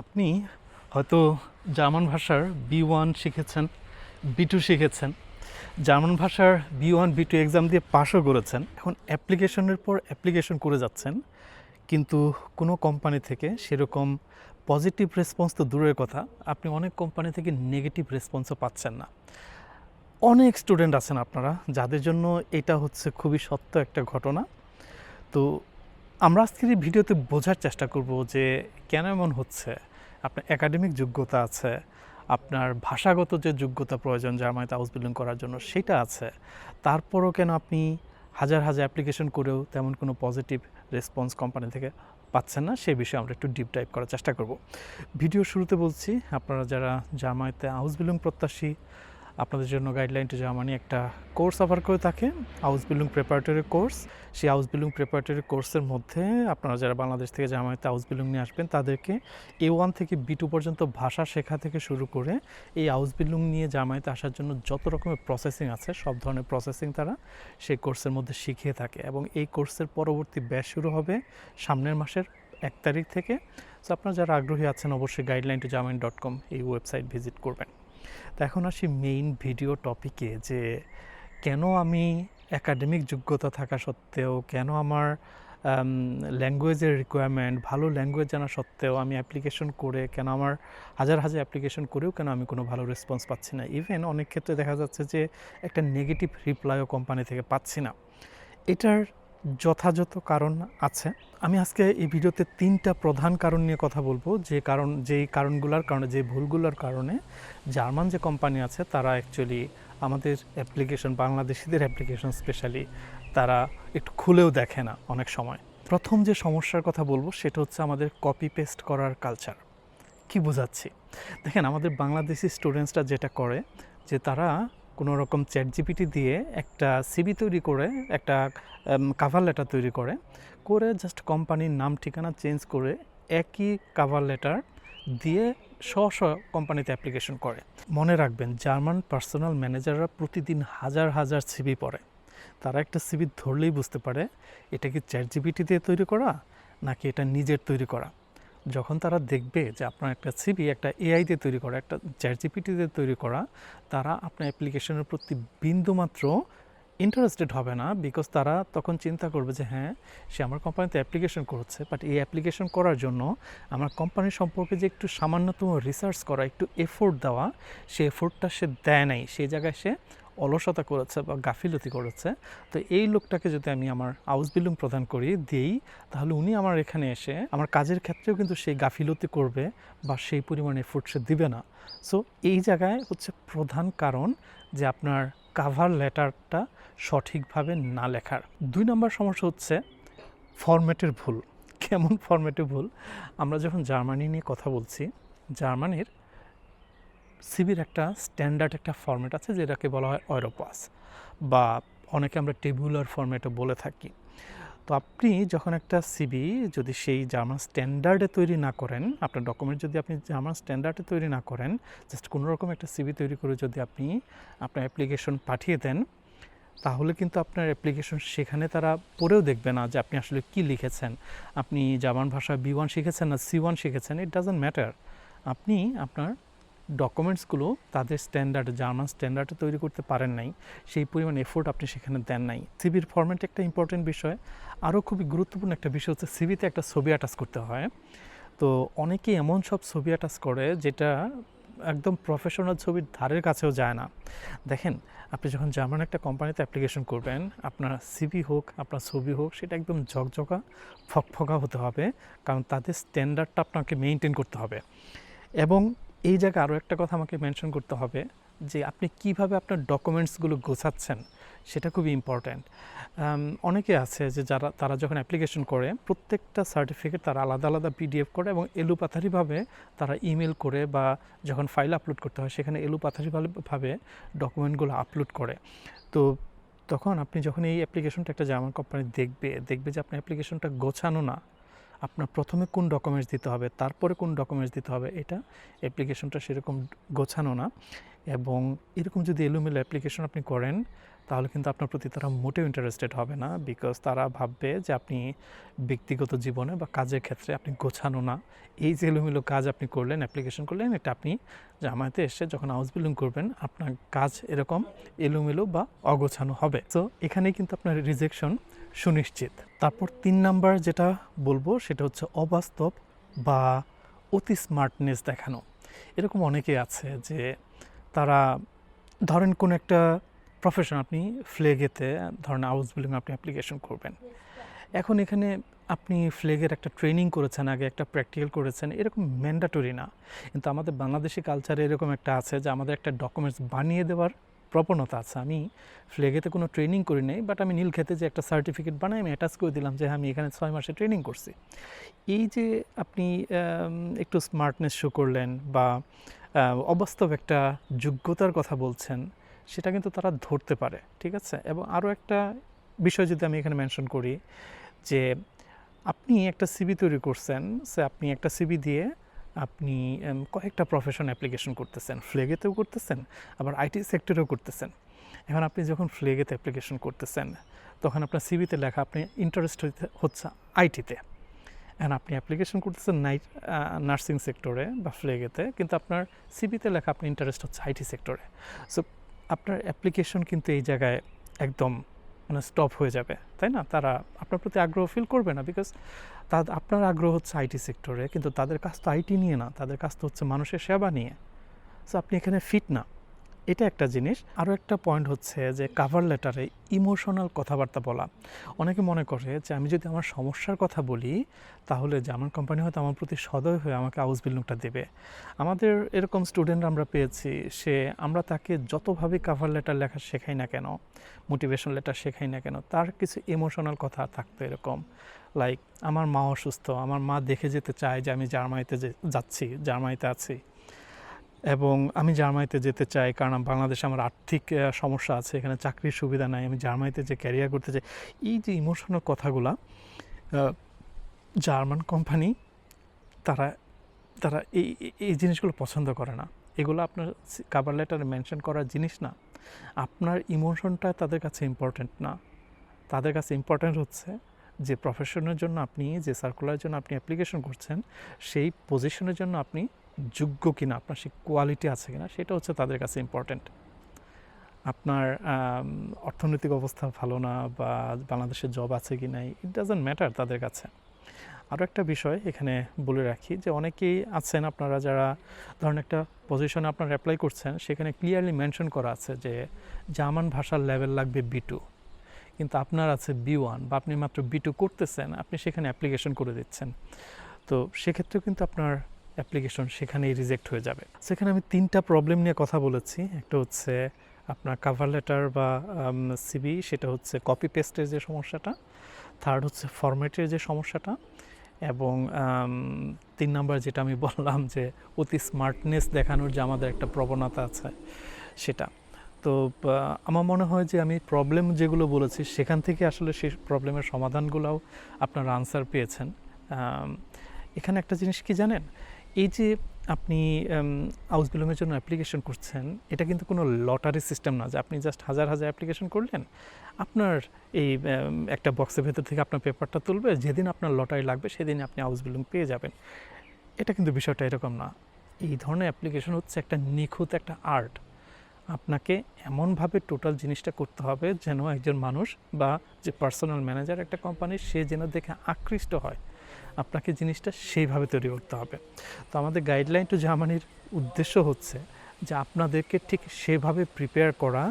আপনি হয়তো জার্মান ভাষার B1 শিখেছেন, B2 শিখেছেন, জার্মান ভাষার B1 B2 এক্সাম দিয়ে পাশও করেছেন। এখন অ্যাপ্লিকেশনের পর অ্যাপ্লিকেশন করে যাচ্ছেন, কিন্তু কোনো কোম্পানি থেকে সেরকম পজিটিভ রেসপন্স তো দূরের কথা, আপনি অনেক কোম্পানি থেকে নেগেটিভ রেসপন্সও পাচ্ছেন না। অনেক স্টুডেন্ট আছেন আপনারা যাদের জন্য এটা হচ্ছে খুবই সত্য একটা ঘটনা। তো আমরা আজকের এই ভিডিওতে বোঝার চেষ্টা করব যে কেন এমন হচ্ছে। আপনার একাডেমিক যোগ্যতা আছে, আপনার ভাষাগত যে যোগ্যতা প্রয়োজন জার্মানিতে আউসবিল্ডিং করার জন্য সেটা আছে, তারপরও কেন আপনি হাজার হাজার অ্যাপ্লিকেশন করেও তেমন কোনো পজিটিভ রেসপন্স কোম্পানি থেকে পাচ্ছেন না, সেই বিষয়ে আমরা একটু ডিপ ডাইভ করার চেষ্টা করব। ভিডিও শুরুতে বলছি, আপনারা যারা জার্মানিতে আউসবিল্ডিং প্রত্যাশী, আপনাদের জন্য গাইডলাইন টু জার্মানি একটা কোর্স অফার করে থাকে, আউসবিল্ডিং প্রিপারেটরি কোর্স। সেই আউসবিল্ডিং প্রিপারেটরি কোর্সের মধ্যে আপনারা যারা বাংলাদেশ থেকে জার্মানিতে আউসবিল্ডিং নিয়ে আসবেন তাদেরকে A1 থেকে B2 পর্যন্ত ভাষা শেখা থেকে শুরু করে এই আউসবিল্ডিং নিয়ে জার্মানিতে আসার জন্য যত রকমের প্রসেসিং আছে সব ধরনের প্রসেসিং তারা সেই কোর্সের মধ্যে শিখিয়ে থাকে। এবং এই কোর্সের পরবর্তী ব্যাচ শুরু হবে সামনের মাসের 1 তারিখ থেকে। সো আপনারা যারা আগ্রহী আছেন অবশ্যই guideline2germany.com এই ওয়েবসাইট ভিজিট করবেন। তো এখন আসি মেইন ভিডিও টপিকে, যে কেন আমি একাডেমিক যোগ্যতা থাকা সত্ত্বেও, কেন আমার ল্যাঙ্গুয়েজের রিকোয়ারমেন্ট, ভালো ল্যাঙ্গুয়েজ জানা সত্ত্বেও আমি অ্যাপ্লিকেশন করে, কেন আমার হাজার হাজার অ্যাপ্লিকেশন করেও কেন আমি কোনো ভালো রেসপন্স পাচ্ছি না। ইভেন অনেক ক্ষেত্রে দেখা যাচ্ছে যে একটা নেগেটিভ রিপ্লাইও কোম্পানি থেকে পাচ্ছি না। এটার যথাযথ কারণ আছে। আমি আজকে এই ভিডিওতে 3টা প্রধান কারণ নিয়ে কথা বলবো, যেই কারণগুলোর কারণে, যে ভুলগুলোর কারণে জার্মান যে কোম্পানি আছে তারা অ্যাকচুয়ালি আমাদের অ্যাপ্লিকেশন, বাংলাদেশিদের অ্যাপ্লিকেশন স্পেশালি, তারা একটু খুলেও দেখে না অনেক সময়। প্রথম যে সমস্যার কথা বলবো সেটা হচ্ছে আমাদের কপি পেস্ট করার কালচার। কি বোঝাচ্ছি? দেখেন, আমাদের বাংলাদেশি স্টুডেন্টসরা যেটা করে, যে তারা কোনো রকম চ্যাটজিপিটি দিয়ে একটা সিভি তৈরি করে, একটা কাভার লেটার তৈরি করে, জাস্ট কোম্পানির নাম ঠিকানা চেঞ্জ করে একই কাভার লেটার দিয়ে কোম্পানিতে অ্যাপ্লিকেশন করে। মনে রাখবেন, জার্মান পার্সোনাল ম্যানেজাররা প্রতিদিন হাজার হাজার সিভি পড়ে। তারা একটা সিভি ধরলেই বুঝতে পারে এটা কি চ্যাটজিপিটি দিয়ে তৈরি করা নাকি এটা নিজের তৈরি করা। যখন তারা দেখবে যে আপনার একটা সিভি একটা এআই দিয়ে তৈরি করা, একটা চ্যাটজিপিটি দিয়ে তৈরি করা, তারা আপনার অ্যাপ্লিকেশনের প্রতি বিন্দুমাত্র ইন্টারেস্টেড হবে না। বিকজ তারা তখন চিন্তা করবে যে হ্যাঁ, সে আমার কোম্পানিতে অ্যাপ্লিকেশন করছে, বাট এই অ্যাপ্লিকেশন করার জন্য আমার কোম্পানির সম্পর্কে যে একটু সামান্যতম রিসার্চ করা, একটু এফোর্ট দেওয়া, সেই এফোর্টটা সে দেয় নাই, সেই জায়গায় সে অলসতা করেছে বা গাফিলতি করেছে। তো এই লোকটাকে যদি আমি আমার আউসবিল্ডিং প্রদান করি দিই, তাহলে উনি আমার এখানে এসে আমার কাজের ক্ষেত্রেও কিন্তু সেই গাফিলতি করবে বা সেই পরিমাণ এফোর্ট সে দিবে না। সো এই জায়গায় হচ্ছে প্রধান কারণ যে আপনার কাভার লেটারটা সঠিকভাবে না লেখার। 2 নম্বর সমস্যা হচ্ছে ফরম্যাটের ভুল। কেমন ফরম্যাটের ভুল? আমরা যখন জার্মানি নিয়ে কথা বলছি, জার্মানির সিভির একটা স্ট্যান্ডার্ড একটা ফরম্যাট আছে যেটাকে বলা হয় অয়রোপাস, বা অনেকে আমরা টেবুলার ফরম্যাটও বলে থাকি। তো আপনি যখন একটা সিভি যদি সেই জার্মান স্ট্যান্ডার্ডে তৈরি না করেন, আপনার ডকুমেন্ট যদি আপনি জার্মান স্ট্যান্ডার্ডে তৈরি না করেন, জাস্ট কোনো রকম একটা সিভি তৈরি করে যদি আপনি আপনার অ্যাপ্লিকেশন পাঠিয়ে দেন, তাহলে কিন্তু আপনার অ্যাপ্লিকেশন সেখানে তারা পড়েও দেখবে না যে আপনি আসলে কী লিখেছেন। আপনি জার্মান ভাষা B1 শিখেছেন না C1 শিখেছেন, ইট ডাজন্ট ম্যাটার। আপনি আপনার ডকুমেন্টসগুলো তাদের স্ট্যান্ডার্ডে, জার্মান স্ট্যান্ডার্ডে তৈরি করতে পারেন নাই, সেই পরিমাণ এফোর্ট আপনি সেখানে দেন নাই। সিভির ফরম্যাট একটা ইম্পর্টেন্ট বিষয়। আরও খুবই গুরুত্বপূর্ণ একটা বিষয় হচ্ছে সিভিতে একটা ছবি অ্যাটাচ করতে হয়। তো অনেকেই এমন সব ছবি অ্যাটাচ করে যেটা একদম প্রফেশনাল ছবির ধারের কাছেও যায় না। দেখেন, আপনি যখন জার্মান একটা কোম্পানিতে অ্যাপ্লিকেশন করবেন, আপনার সিভি হোক, আপনার ছবি হোক, সেটা একদম ঝকঝকা ফকফকা হতে হবে, কারণ তাদের স্ট্যান্ডার্ডটা আপনাকে মেনটেন করতে হবে। এবং এই জায়গায় আরও একটা কথা আমাকে মেনশন করতে হবে, যে আপনি কিভাবে আপনার ডকুমেন্টসগুলো গোছাচ্ছেন সেটা খুবই ইম্পর্ট্যান্ট। অনেকে আছে যে তারা যখন অ্যাপ্লিকেশন করে, প্রত্যেকটা সার্টিফিকেট তারা আলাদা আলাদা পিডিএফ করে এবং এলোপাথারিভাবে তারা ইমেল করে, বা যখন ফাইল আপলোড করতে হয় সেখানে এলোপাথারিভাবে ডকুমেন্টগুলো আপলোড করে। তো তখন আপনি যখন এই অ্যাপ্লিকেশনটা একটা জার্মান কোম্পানি দেখবে যে আপনার অ্যাপ্লিকেশনটা গোছানো না, আপনার প্রথমে কোন ডকুমেন্টস দিতে হবে, তারপরে কোন ডকুমেন্টস দিতে হবে, এটা অ্যাপ্লিকেশনটা সেরকম গোছানো না। এবং এরকম যদি এলোমেলো অ্যাপ্লিকেশন আপনি করেন, তাহলে কিন্তু আপনার প্রতি তারা মোটেও ইন্টারেস্টেড হবে না, বিকজ তারা ভাববে যে আপনি ব্যক্তিগত জীবনে বা কাজের ক্ষেত্রে আপনি গোছানো না। এই যে এলোমেলো কাজ আপনি করলেন, অ্যাপ্লিকেশন করলেন, এটা আপনি জামায়াতে এসে যখন হাউস বিল্ডিং করবেন আপনার কাজ এরকম এলোমেলো বা অগোছানো হবে। সো এখানেই কিন্তু আপনার রিজেকশন সুনিশ্চিত। তারপর 3 নাম্বার যেটা বলবো সেটা হচ্ছে অবাস্তব বা অতি স্মার্টনেস দেখানো। এরকম অনেকেই আছে যে তারা ধরেন কোনো একটা প্রফেশন, আপনি ফ্লেগেতে ধরেন হাউস বিল্ডিং আপনি অ্যাপ্লিকেশন করবেন, এখন এখানে আপনি ফ্লেগের একটা ট্রেনিং করেছেন, আগে একটা প্র্যাকটিক্যাল করেছেন, এরকম ম্যান্ডাটরি না। কিন্তু আমাদের বাংলাদেশি কালচারে এরকম একটা আছে যে আমাদের একটা ডকুমেন্টস বানিয়ে দেওয়ার প্রবণতা আছে। আমি ফ্লেগেতে কোনো ট্রেনিং করি নাই, বাট আমি নীলক্ষেতে যে একটা সার্টিফিকেট বানাই আমি অ্যাটাচ করে দিলাম যে আমি এখানে 6 মাসে ট্রেনিং করছি। এই যে আপনি একটু স্মার্টনেস শো করলেন বা অবাস্তব একটা যোগ্যতার কথা বলছেন, সেটা কিন্তু তারা ধরতে পারে, ঠিক আছে? এবং আরও একটা বিষয় যদি আমি এখানে মেনশন করি, যে আপনি একটা সিভি তৈরি করছেন, সে আপনি একটা সিভি দিয়ে আপনি কয়েকটা প্রফেশন অ্যাপ্লিকেশন করতেছেন, ফ্লেগেতেও করতেছেন, আবার আইটি সেক্টরেও করতেছেন। এখন আপনি যখন ফ্লেগেতে অ্যাপ্লিকেশন করতেছেন তখন আপনার সিভিতে লেখা আপনি ইন্টারেস্ট হচ্ছে আইটিতে, এখন আপনি অ্যাপ্লিকেশন করতেছেন নার্সিং সেক্টরে বা ফ্লেগেতে, কিন্তু আপনার সিভিতে লেখা আপনি ইন্টারেস্ট হচ্ছে আইটি সেক্টরে। সো আপনার অ্যাপ্লিকেশন কিন্তু এই জায়গায় একদম মানে স্টপ হয়ে যাবে, তাই না? তারা আপনার প্রতি আগ্রহ ফিল করবে না, বিকজ আপনার আগ্রহ হচ্ছে আইটি সেক্টরে, কিন্তু তাদের কাজ তো আইটি নিয়ে না, তাদের কাজ তো হচ্ছে মানুষের সেবা নিয়ে। সো আপনি এখানে ফিট না, এটা একটা জিনিস। আরও একটা পয়েন্ট হচ্ছে যে কাভার লেটারে ইমোশনাল কথাবার্তা বলা। অনেকে মনে করে যে আমি যদি আমার সমস্যার কথা বলি তাহলে জার্মান কোম্পানি হয়তো আমার প্রতি সদয় হয়ে আমাকে হাউস বিল্ডিংটা দেবে। আমাদের এরকম স্টুডেন্ট আমরা পেয়েছি, আমরা তাকে যতভাবে কাভার লেটার লেখা শেখাই না কেন, মোটিভেশন লেটার শেখাই না কেন, তার কিছু ইমোশনাল কথা থাকতো এরকম, লাইক আমার মা অসুস্থ, আমার মা দেখে যেতে চায় যে আমি জার্মানিতে যাচ্ছি, জার্মানিতে আছি, এবং আমি জার্মানিতে যেতে চাই কারণ বাংলাদেশে আমার আর্থিক সমস্যা আছে, এখানে চাকরির সুবিধা নাই, আমি জার্মানিতে যে ক্যারিয়ার করতে চাই। এই যে ইমোশনাল কথাগুলা জার্মান কোম্পানি তারা তারা এই এই জিনিসগুলো পছন্দ করে না। এগুলো আপনার কাভার লেটারে মেনশন করার জিনিস না। আপনার ইমোশনটা তাদের কাছে ইম্পর্ট্যান্ট না, তাদের কাছে ইম্পর্ট্যান্ট হচ্ছে যে প্রফেশনের জন্য আপনি যে সার্কুলারের জন্য আপনি অ্যাপ্লিকেশন করছেন সেই পজিশনের জন্য আপনি যোগ্য কিনা, আপনার সেই কোয়ালিটি আছে কিনা, সেটা হচ্ছে তাদের কাছে ইম্পর্ট্যান্ট। আপনার অর্থনৈতিক অবস্থা ভালো না বা বাংলাদেশে জব আছে কি নাই, ইট ডাজন্ট ম্যাটার তাদের কাছে। আরও একটা বিষয় এখানে বলে রাখি যে অনেকেই আছেন আপনারা যারা ধরেন একটা পজিশনে আপনারা অ্যাপ্লাই করছেন, সেখানে ক্লিয়ারলি মেনশন করা আছে যে জার্মান ভাষার লেভেল লাগবে B2, কিন্তু আপনার আছে B1 বা আপনি মাত্র B2 করতেছেন, আপনি সেখানে অ্যাপ্লিকেশন করে দিচ্ছেন, তো সেক্ষেত্রেও কিন্তু আপনার অ্যাপ্লিকেশন সেখানেই রিজেক্ট হয়ে যাবে। সেখানে আমি 3টা প্রবলেম নিয়ে কথা বলেছি। একটা হচ্ছে আপনার কাভার লেটার বা সিভি, সেটা হচ্ছে কপি পেস্টের যে সমস্যাটা, থার্ড হচ্ছে ফরম্যাটের যে সমস্যাটা, এবং 3 নাম্বার যেটা আমি বললাম যে অতি স্মার্টনেস দেখানোর যে আমাদের একটা প্রবণতা আছে সেটা। তো আমার মনে হয় যে আমি প্রবলেম যেগুলো বলেছি সেখান থেকে আসলে সেই প্রবলেমের সমাধানগুলোও আপনারা আনসার পেয়েছেন। এখানে একটা জিনিস কি জানেন, এই যে আপনি হাউস বিল্ডিংয়ের জন্য অ্যাপ্লিকেশন করছেন, এটা কিন্তু কোনো লটারি সিস্টেম না যে আপনি জাস্ট হাজার হাজার অ্যাপ্লিকেশন করলেন, আপনার এই একটা বক্সের ভেতর থেকে আপনার পেপারটা তুলবে, যেদিন আপনার লটারি লাগবে সেদিন আপনি হাউস বিল্ডিং পেয়ে যাবেন। এটা কিন্তু বিষয়টা এরকম না। এই ধরনের অ্যাপ্লিকেশন হচ্ছে একটা নিখুঁত একটা আর্ট। আপনাকে এমনভাবে টোটাল জিনিসটা করতে হবে যেন একজন মানুষ বা যে পার্সোনাল ম্যানেজার একটা কোম্পানির, সে যেন দেখে আকৃষ্ট হয়, আপনাকে জিনিসটা সেইভাবে তৈরি করতে হবে। তো আমাদের গাইডলাইন টু জার্মানির উদ্দেশ্য হচ্ছে যে আপনাদেরকে ঠিক সেভাবে প্রিপেয়ার করা,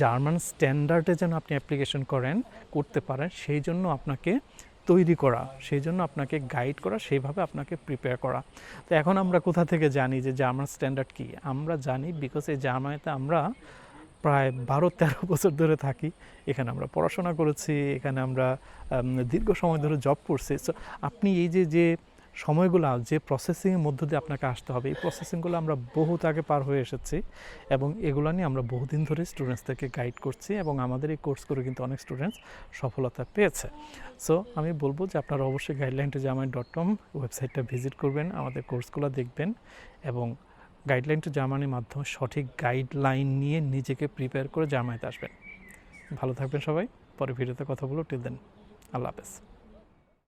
জার্মান স্ট্যান্ডার্ডে যেন আপনি অ্যাপ্লিকেশন করতে পারেন, সেই জন্য আপনাকে তৈরি করা, সেই জন্য আপনাকে গাইড করা, সেইভাবে আপনাকে প্রিপেয়ার করা। তো এখন আমরা কোথা থেকে জানি যে জার্মান স্ট্যান্ডার্ড কী? আমরা জানি বিকজ এই জার্মানিতে আমরা প্রায় 12-13 বছর ধরে থাকি, এখানে আমরা পড়াশোনা করেছি, এখানে আমরা দীর্ঘ সময় ধরে জব করছি। সো আপনি এই যে সময়গুলো, যে প্রসেসিংয়ের মধ্য দিয়ে আপনাকে আসতে হবে, এই প্রসেসিংগুলো আমরা বহুত আগে পার হয়ে এসেছি, এবং এগুলো নিয়ে আমরা বহুদিন ধরে স্টুডেন্টসদেরকে গাইড করছি, এবং আমাদের এই কোর্স করে কিন্তু অনেক স্টুডেন্টস সফলতা পেয়েছে। সো আমি বলবো যে আপনারা অবশ্যই guideline2germany.com ওয়েবসাইটটা ভিজিট করবেন, আমাদের কোর্সগুলো দেখবেন, এবং গাইডলাইন টু জার্মানির মাধ্যমে সঠিক গাইডলাইন নিয়ে নিজেকে প্রিপেয়ার করে জার্মানিতে আসবেন। ভালো থাকবেন সবাই, পরে ভিডিওতে কথা বলো, টিল দেন আল্লাহ হাফেজ।